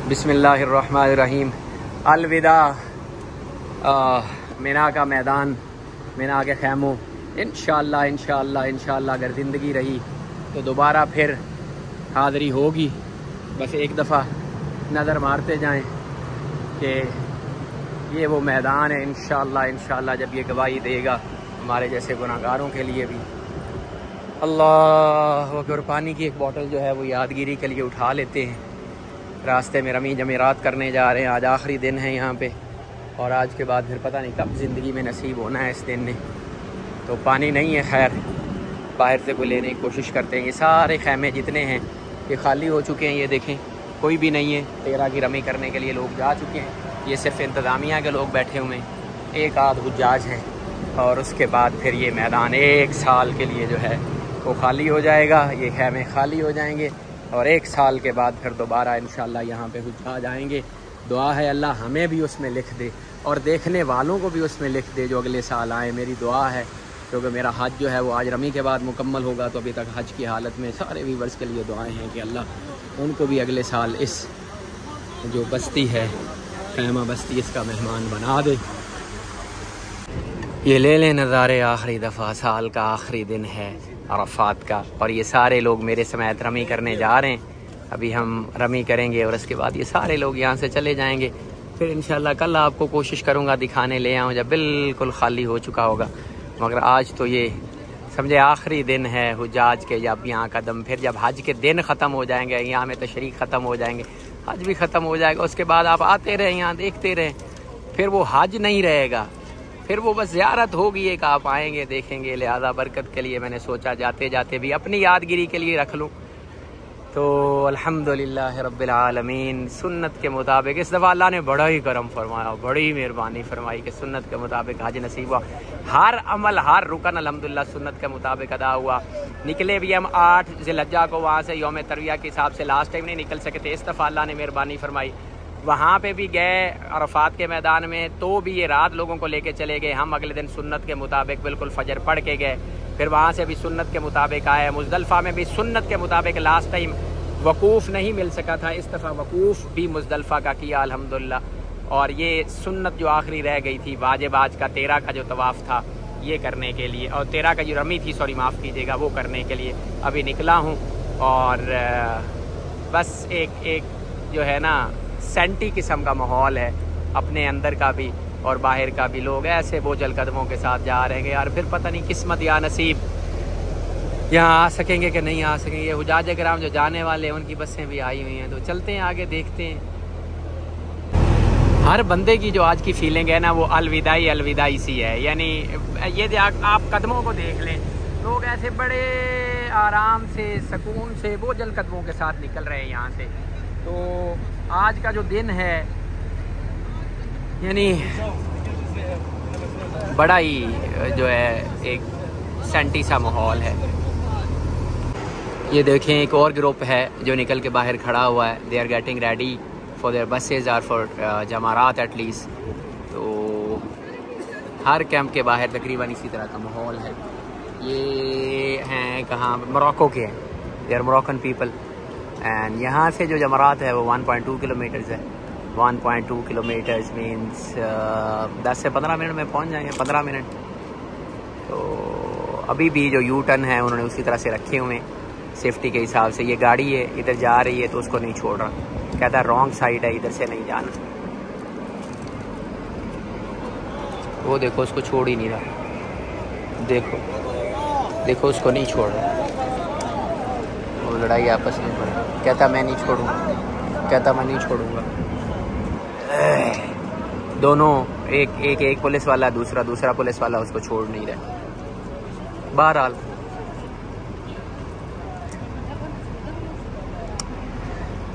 बिस्मिल्लाहिर्रहमानिर्रहीम। अलविदा मिना का मैदान, मिना के खैमों। इंशाअल्लाह अगर ज़िंदगी रही तो दोबारा फिर हाज़री होगी। बस एक दफ़ा नज़र मारते जाएं कि ये वो मैदान है। इंशाअल्लाह जब ये गवाही देगा हमारे जैसे गुनाहगारों के लिए भी। अल्लाह अकबर। पानी की एक बोतल जो है वो यादगिरी के लिए उठा लेते हैं। रास्ते में रमी जमेरात करने जा रहे हैं। आज आखिरी दिन है यहाँ पे, और आज के बाद फिर पता नहीं कब ज़िंदगी में नसीब होना है इस दिन ने। तो पानी नहीं है, खैर बाहर से कोई लेने की कोशिश करते हैं। ये सारे खैमे जितने हैं ये खाली हो चुके हैं। ये देखें कोई भी नहीं है। 13 की रमी करने के लिए लोग जा चुके हैं। ये सिर्फ इंतज़ामिया के लोग बैठे हुए हैं, एक आध हुज्जाज हैं। और उसके बाद फिर ये मैदान 1 साल के लिए जो है वो खाली हो जाएगा। ये खैमे खाली हो जाएंगे और 1 साल के बाद फिर दोबारा इंशाअल्लाह यहाँ पे हुज्जाज आएंगे। दुआ है अल्लाह हमें भी उसमें लिख दे और देखने वालों को भी उसमें लिख दे जो अगले साल आए। मेरी दुआ है, क्योंकि मेरा हज जो है वो आज रमी के बाद मुकम्मल होगा। तो अभी तक हज की हालत में सारे व्यूवर्स के लिए दुआएं हैं कि अल्लाह उनको भी अगले साल इस जो बस्ती है, खैमा बस्ती, इसका मेहमान बना दे। ये ले लें नज़ारे आखिरी दफ़ा, साल का आखिरी दिन है अरफात का, और ये सारे लोग मेरे समेत रमी करने जा रहे हैं। अभी हम रमी करेंगे और उसके बाद ये सारे लोग यहाँ से चले जाएंगे। फिर इंशाल्लाह कल आपको कोशिश करूँगा दिखाने ले आऊँ जब बिल्कुल खाली हो चुका होगा। मगर आज तो ये समझे आखिरी दिन है हुज्जाज के। जब यहाँ कदम, फिर जब हज के दिन ख़त्म हो जाएंगे, यहाँ में तशरीक ख़त्म हो जाएंगे, हज भी ख़त्म हो जाएगा, उसके बाद आप आते रहें यहाँ देखते रहें। फिर वो हज नहीं रहेगा, फिर वो बस ज़ियारत होगी एक, आप आएंगे देखेंगे। लिहाजा बरकत के लिए मैंने सोचा जाते जाते भी अपनी यादगिरी के लिए रख लूँ। तो अल्हम्दुलिल्लाह रब्बिल आलमीन, सुन्नत के मुताबिक इस दफ़ा अल्लाह ने बड़ा ही करम फरमाया, बड़ी मेहरबानी फरमाई कि सुन्नत के मुताबिक हज नसीब हुआ। हर अमल, हर रुकन अल्हम्दुलिल्लाह सुन्नत के मुताबिक अदा हुआ। निकले भी हम 8 ज़िलहज्जा को वहाँ से यौम तरविया के हिसाब से। लास्ट टाइम नहीं निकल सके थे, इस दफ़ा अल्लाह ने मेहरबानी फरमाई। वहाँ पे भी गए अरफात के मैदान में, तो भी ये रात लोगों को लेके चले गए। हम अगले दिन सुन्नत के मुताबिक बिल्कुल फजर पढ़ के गए। फिर वहाँ से भी सुन्नत के मुताबिक आए। मुज़दलिफ़ा में भी सुन्नत के मुताबिक। लास्ट टाइम वकूफ़ नहीं मिल सका था, इस दफ़ा वकूफ़ भी मुज़दलिफ़ा का किया अल्हम्दुलिल्लाह। और ये सुन्नत जो आखिरी रह गई थी वाजिब आज का 13 का जो तवाफ़ था ये करने के लिए, और 13 का जो रमी थी, सॉरी माफ़ कीजिएगा, वो करने के लिए अभी निकला हूँ। और बस एक जो है ना सेंटी किस्म का माहौल है, अपने अंदर का भी और बाहर का भी। लोग ऐसे बोझल कदमों के साथ जा रहे हैं यार, फिर पता नहीं किस्मत या नसीब यहाँ आ सकेंगे कि नहीं आ सकेंगे। हुज्जाज किराम जो जाने वाले हैं उनकी बसें भी आई हुई हैं, तो चलते हैं आगे देखते हैं। हर बंदे की जो आज की फीलिंग है ना वो अलविदाई सी है। यानी ये आप कदमों को देख लें, लोग ऐसे बड़े आराम से सुकून से बोझल कदमों के साथ निकल रहे हैं यहाँ से। तो आज का जो दिन है यानी बड़ा ही जो है एक सेंटी सा माहौल है। ये देखें एक और ग्रुप है जो निकल के बाहर खड़ा हुआ है। They are getting ready for their buses और फॉर जमारात एटलीस्ट। तो हर कैंप के बाहर तकरीबन इसी तरह का माहौल है। ये हैं कहाँ, मोरक्को के हैं, they are Moroccan people. And यहाँ से जो जमारात है वो 1.2 किलोमीटर्स है। 1.2 किलोमीटर्स मीन्स 10 से 15 मिनट में पहुँच जाएंगे, 15 मिनट। तो अभी भी जो यू टर्न है उन्होंने उसी तरह से रखे हुए हैं सेफ्टी के हिसाब से। ये गाड़ी है इधर जा रही है तो उसको नहीं छोड़ रहा, कहता है रॉन्ग साइड है, इधर से नहीं जाना। वो देखो उसको छोड़ ही नहीं रहा, देखो उसको नहीं छोड़ रहा। वो लड़ाई आपस में पड़ा, कहता मैं नहीं छोड़ूंगा, दोनों एक पुलिस वाला, दूसरा पुलिस वाला उसको छोड़ नहीं रहा। बहरहाल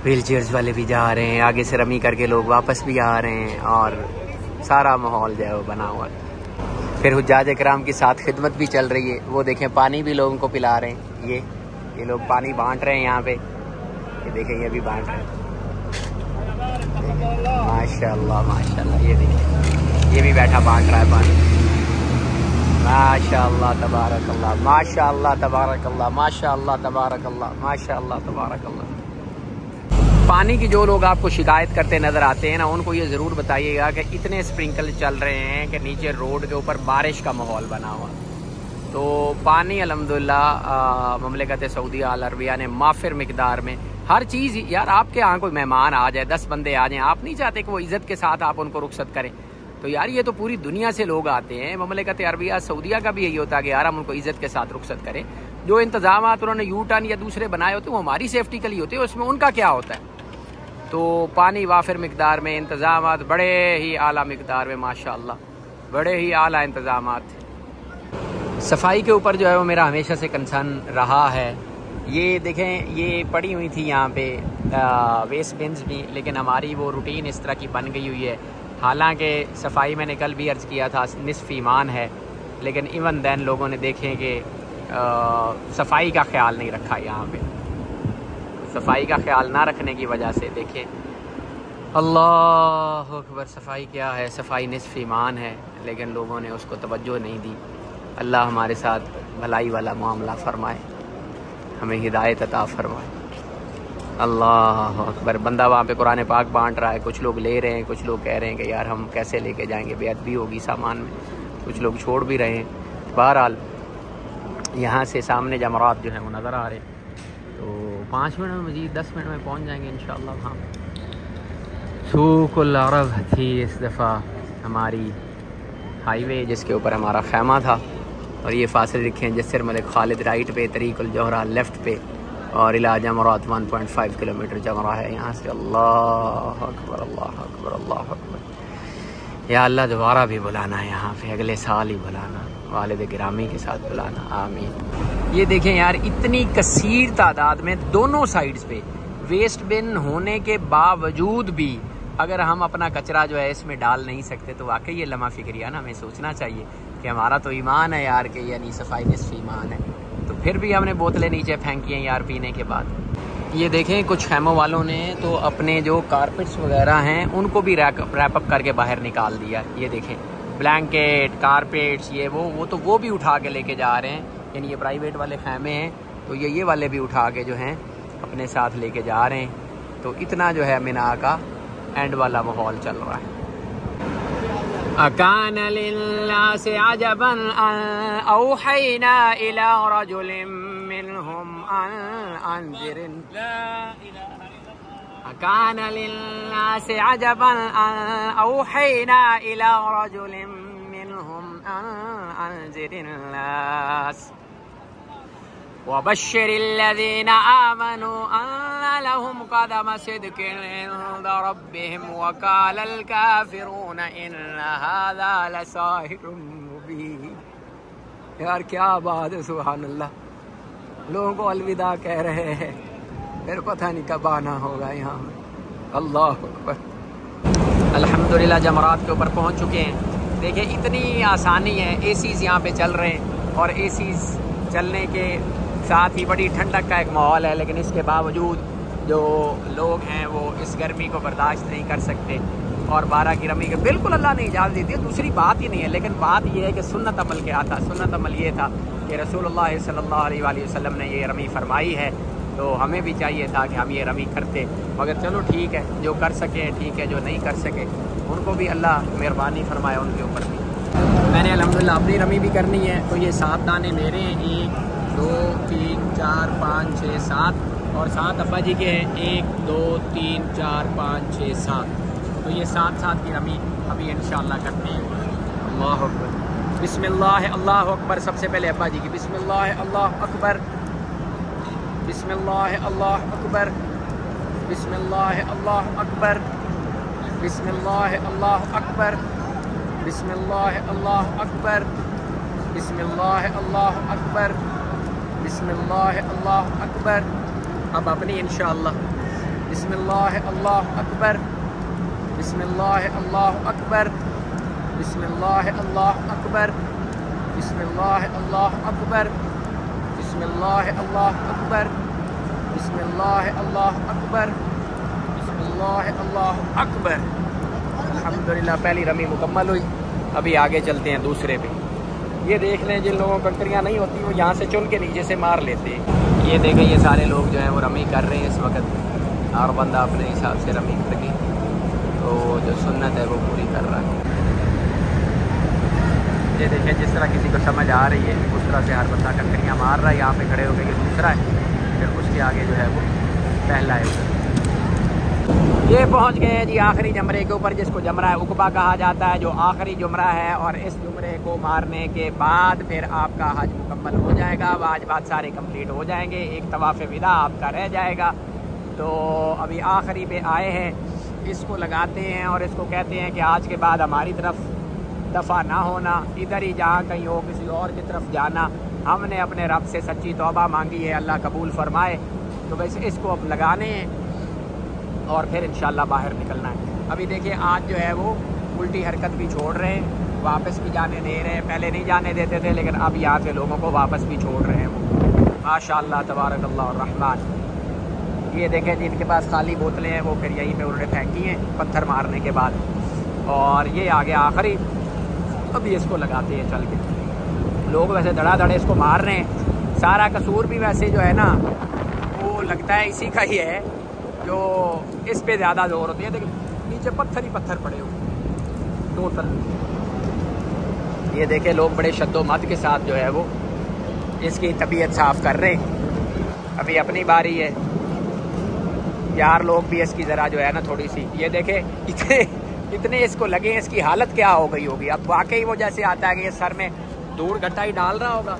व्हील चेयर्स वाले भी जा रहे हैं, आगे से रमी करके लोग वापस भी आ रहे हैं, और सारा माहौल जो है वो बना हुआ है। फिर हुज्जाज किराम की साथ खिदमत भी चल रही है। वो देखें पानी भी लोगों को पिला रहे हैं। ये लोग पानी बांट रहे हैं यहाँ पे, ये देखें ये भी बांट रहे हैं। माशाल्लाह ये देखें ये भी बैठा बांट रहा है पानी। माशाल्लाह तबारकल्लाह, माशाल्लाह तबारकल्लाह, माशाल्लाह तबारकल्लाह, माशाल्लाह तबारकल्लाह। पानी की जो लोग आपको शिकायत करते नज़र आते हैं ना, उनको ये ज़रूर बताइएगा कि इतने स्प्रिंकल चल रहे हैं कि नीचे रोड के ऊपर बारिश का माहौल बना हुआ। तो पानी अल्हम्दुलिल्लाह ममलिकत सऊदी अरबिया ने माफिर मिकदार में हर चीज़, यार आपके यहाँ कोई मेहमान आ जाए, 10 बंदे आ जाएं, आप नहीं चाहते कि वो इज़्ज़त के साथ आप उनको रुखसत करें। तो यार ये तो पूरी दुनिया से लोग आते हैं, ममलिकत अरबिया सऊदिया का भी यही होता है कि यार हम उनको इज़्ज़त के साथ रुखसत करें। जो इंतजाम उन्होंने यू टर्न या दूसरे बनाए होते हैं वो हमारी सेफ्टी के लिए होते हैं, उसमें उनका क्या होता है। तो पानी वाफिर मिकदार में, इंतजाम बड़े ही आला मिकदार में, माशाअल्लाह बड़े ही आला इंतजाम। सफाई के ऊपर जो है वो मेरा हमेशा से कंसर्न रहा है। ये देखें, ये पड़ी हुई थी यहाँ पे वेस्ट बिन्स भी, लेकिन हमारी वो रूटीन इस तरह की बन गई हुई है। हालांकि सफाई मैंने कल भी अर्ज़ किया था निस्फ़ ईमान है, लेकिन इवन दैन लोगों ने देखें कि सफाई का ख्याल नहीं रखा। यहाँ पे सफाई का ख्याल ना रखने की वजह से देखें, अल्लाह अकबर, सफाई क्या है, सफाई निस्फ़ ईमान है, लेकिन लोगों ने उसको तवज्जो नहीं दी। अल्लाह हमारे साथ भलाई वाला मामला फ़रमाए, हमें हिदायत अता फरमाए। अल्लाह अकबर। बंदा वहाँ पे कुरान पाक बांट रहा है, कुछ लोग ले रहे हैं, कुछ लोग कह रहे हैं कि यार हम कैसे लेके जाएंगे, बेअदबी होगी सामान में, कुछ लोग छोड़ भी रहे हैं। बहरहाल यहाँ से सामने जमरात जो है वो नज़र आ रहे हैं। तो 5 मिनट में, मज़ीद 10 मिनट में पहुँच जाएंगे इंशाअल्लाह। वहाँ सूकुल अरब थी इस दफ़ा हमारी हाईवे, जिसके ऊपर हमारा खैमा था। और ये फासिल लिखे जसर मलिक खालिद राइट पे, तरीकुल जोहरा लेफ़्ट पे, और इला जमरात 1.5 किलोमीटर जमरा है यहाँ से। अल्लाह अकबर, अल्लाह अकबर, अल्लाह अकबर। या अल्लाह दोबारा भी बुलाना है यहाँ पे, अगले साल ही बुलाना, वालिद गिरामी के साथ बुलाना, आमीन। ये देखें यार, इतनी कसीर तादाद में दोनों साइड्स पे वेस्ट बिन होने के बावजूद भी अगर हम अपना कचरा जो है इसमें डाल नहीं सकते, तो वाकई ये लम्हा फिक्रिया ना, हमें सोचना चाहिए कि हमारा तो ईमान है यार, कि यानी सफाई निस्फ़ ईमान है, तो फिर भी हमने बोतलें नीचे फेंकी हैं यार पीने के बाद। ये देखें, कुछ खैमों वालों ने तो अपने जो कारपेट्स वगैरह हैं उनको भी रैप अप करके बाहर निकाल दिया। ये देखें, ब्लैंकेट, कारपेट्स, ये वो तो वो भी उठा के लेके जा रहे हैं, यानी ये प्राइवेट वाले खैमे हैं, तो ये वाले भी उठा के जो हैं अपने साथ लेके जा रहे हैं। तो इतना जो है मिना का एंड वाला माहौल चल रहा है। अकान लिन्नासि अजबन औहैना इला रजुलिम मिनहुम अनज़िर, अकान लिन्नासि अजबन औहैना इला रजुलिम मिनहुम अनज़िरिन नास वबश्शिरिल्लज़ीना आमनू अन्ना लहुम क़दम सिद्क़िन इंद रब्बिहिम वक़ालल काफ़िरून इन्ना हाज़ा लसाहिरुम मुबीन। यार क्या बात है, सुभान अल्लाह। लोगों को अलविदा कह रहे हैं, फिर पता नहीं कब आना होगा यहाँ में। अल्लाह अकबर। अल्हम्दुलिल्लाह जमरात के ऊपर पहुँच चुके हैं। देखिए इतनी आसानी है, एसीज़ यहाँ पे चल रहे हैं, और एसीज़ चलने के साथ ही बड़ी ठंडक का एक माहौल है, लेकिन इसके बावजूद जो लोग हैं वो इस गर्मी को बर्दाश्त नहीं कर सकते, और 12 की रमी के बिल्कुल अल्लाह ने इजाज़त दी थी। दूसरी बात ही नहीं है, लेकिन बात यह है कि सुन्नत अमल क्या था। सुन्नत अमल ये था कि रसूलुल्लाह सल्लल्लाहु अलैहि वसल्लम ने ये रमी फरमाई है, तो हमें भी चाहिए था कि हम ये रमी करते। मगर चलो ठीक है, जो कर सके ठीक है, जो नहीं कर सके उनको भी अल्लाह मेहरबानी फरमाए उनके ऊपर भी। मैंने अल्हम्दुलिल्लाह अपनी रमी भी करनी है, तो ये 7 दाने मेरे हैं, 1 2 3 4 5 6 7, और 7 अब्बा जी के हैं, 1 2 3 4 5 6 7। तो ये 7 की रमी अभी इंशाअल्लाह करते हैं। अल्लाह अकबर, बिस्मिल्लाह, अल्लाह अकबर। सबसे पहले अब्बा जी की बिस्मिल्लाह, अल्लाह अकबर, बिस्मिल्लाह, अल्लाह अकबर, बिस्मिल्लाह, अल्लाह अकबर, बिस्मिल्लाह, अल्लाह अकबर, बिस्मिल्लाह, अल्लाह अकबर, बिस्मिल्लाह, अल्लाह अकबर, बिस्मिल्लाह, अल्लाह अकबर। अब अपनी इंशाअल्लाह, बिस्मिल्लाह, अल्लाह अकबर, बिस्मिल्लाह, अल्लाह अकबर, बिस्मिल्लाह, अल्लाह अकबर, बिस्मिल्लाह, अल्लाह अकबर, बिस्मिल्लाह, अल्लाह अकबर, बिस्मिल्लाह, अल्लाह अकबर, बिस्मिल्लाह, अल्लाह अकबर। अल्हम्दुलिल्लाह पहली रमी मुकम्मल हुई। अभी आगे चलते हैं दूसरे पे। ये देख लें, जिन लोगों को कंकरियाँ नहीं होती वो यहाँ से चुन के नीचे से मार लेते हैं। ये देखें, ये सारे लोग जो हैं वो रमी कर रहे हैं इस वक्त। हर बंदा अपने हिसाब से रमी करके तो जो सुन्नत है वो पूरी कर रहा है। ये देखिए जिस तरह किसी को समझ आ रही है उस तरह से हर बंदा कंकरियाँ मार रहा है। यहाँ पे खड़े हो गए, ये दूसरा है, फिर उसके आगे जो है वो पहला है। ये पहुंच गए जी आखिरी जमरे के ऊपर, जिसको जमरा उकबा कहा जाता है, जो आखिरी जुमरा है। और इस जुमरे को मारने के बाद फिर आपका हज मुकम्मल हो जाएगा, वाजिबात सारे कंप्लीट हो जाएंगे, एक तवाफ़ विदा आपका रह जाएगा। तो अभी आखिरी पे आए हैं, इसको लगाते हैं और इसको कहते हैं कि आज के बाद हमारी तरफ दफ़ा ना होना, इधर ही जहाँ कहीं हो किसी और की तरफ जाना। हमने अपने रब से सच्ची तौबा मांगी है, अल्लाह कबूल फरमाए। तो वैसे इसको अब लगाने हैं और फिर इंशाल्लाह बाहर निकलना है। अभी देखिए आज जो है वो उल्टी हरकत भी छोड़ रहे हैं, वापस भी जाने दे रहे हैं। पहले नहीं जाने देते थे, लेकिन अब यहाँ से लोगों को वापस भी छोड़ रहे हैं वो, माशाअल्लाह तबारकल्लाह रहमान। ये देखें जिनके पास खाली बोतलें हैं वो फिर यहीं पे उन्होंने फेंकी हैं पत्थर मारने के बाद। और ये आगे आखिरी, अभी इसको लगाते हैं चल के। लोग वैसे धड़ाधड़ इसको मार रहे हैं, सारा कसूर भी वैसे जो है ना वो लगता है इसी का ही है, जो इस पे ज़्यादा जोर होती है। देखिए नीचे पत्थर ही पत्थर पड़े हुए टोटल। ये देखे लोग बड़े शद्दोमत के साथ जो है वो इसकी तबीयत साफ़ कर रहे हैं। अभी अपनी बारी है यार, लोग भी इसकी ज़रा जो है ना थोड़ी सी, ये देखे इतने इसको लगे, इसकी हालत क्या हो गई होगी। अब वाकई वो जैसे आता है कि ये सर में धूल घट्टा ही डाल रहा होगा।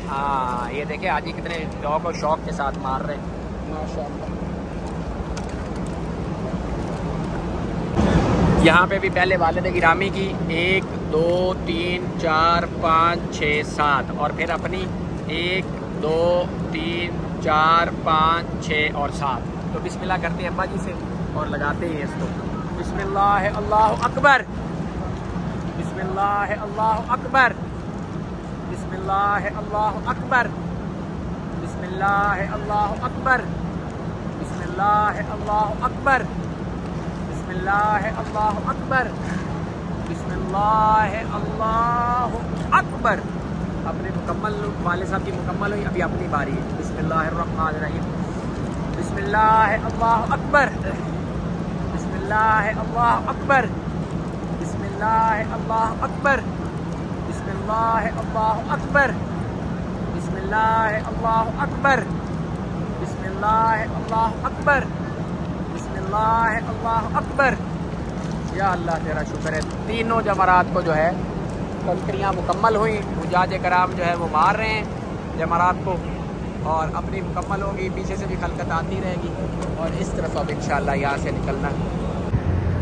हाँ ये देखे आज ही कितने लोगों को शौक के साथ मार रहे हैं, माशाअल्लाह। यहाँ पे भी पहले वालिद गिरामी की 1 2 3 4 5 6 7 और फिर अपनी 1 2 3 4 5 6 और 7। तो बिस्मिल्लाह करते हैं अब्बा जी से और लगाते हैं इसको। बिस्मिल्लाह अल्लाह अकबर, बिस्मिल्लाह अल्लाह अकबर, बिस्मिल्लाह अल्लाह अकबर, बिस्मिल्लाह अल्लाह अकबर, बिस्मिल्लाह अल्लाह अकबर, बिस्मिल्लाह अल्लाह अकबर, बिस्मिल्लाह अल्लाह अकबर। अपने मुकम्मल वाले साहब की मुकम्मल हुई, अभी अपनी बारी है। बिस्मिल्लाहिर्रहमानिर्रहीम, बिस्मिल्लाह अल्लाह अकबर, बिस्मिल्लाह अल्लाह अकबर, बिस्मिल्लाह अल्लाह अकबर, बिस्मिल्लाह अल्लाह अकबर, बिस्मिल्लाह अल्लाह अकबर, बिस्मिल्लाह अल्लाह अकबर, बिस्मिल्लाह अल्लाह अकबर। या अल्लाह तेरा शुक्र है, तीनों जमरात को जो है कंकरियाँ मुकम्मल हुई। हुजाज कराम जो है वो मार रहे हैं जमरात को और अपनी मुकम्मल होगी, पीछे से भी खलकत आती रहेगी और इस तरफ अब इंशाअल्लाह यहाँ से निकलना है।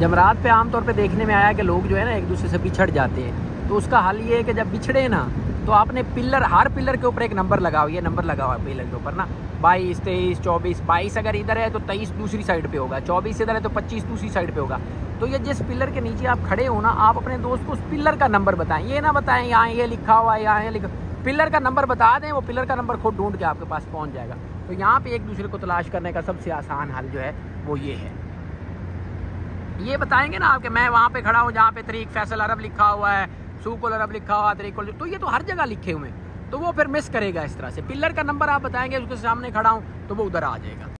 जमरात पे आमतौर पे देखने में आया कि लोग जो है ना एक दूसरे से बिछड़ जाते हैं, तो उसका हल ये है कि जब बिछड़े ना तो आपने पिलर, हर पिलर के ऊपर एक नंबर लगाओ। ये नंबर लगा हुआ है पिलर के ऊपर ना, 22 23 24। 22 अगर इधर है तो 23 दूसरी साइड पे होगा, 24 इधर है तो 25 दूसरी साइड पे होगा। तो ये जिस पिलर के नीचे आप खड़े हो ना, आप अपने दोस्त को उस पिलर का नंबर बताएं। ये ना बताएं यहाँ ये लिखा हुआ है, यहाँ ये लिखा, पिलर का नंबर बता दें, वो पिलर का नंबर खुद ढूंढ के आपके पास पहुँच जाएगा। तो यहाँ पे एक दूसरे को तलाश करने का सबसे आसान हल जो है वो ये है। ये बताएंगे ना आपके, मैं वहाँ पे खड़ा हूँ जहाँ पे तरीक फैसल अरब लिखा हुआ है, सूकुल अरब लिखा हुआ, तरीकुल, तो ये तो हर जगह लिखे हुए हैं, तो वो फिर मिस करेगा। इस तरह से पिलर का नंबर आप बताएंगे, उसके सामने खड़ा हूँ तो वो उधर आ जाएगा।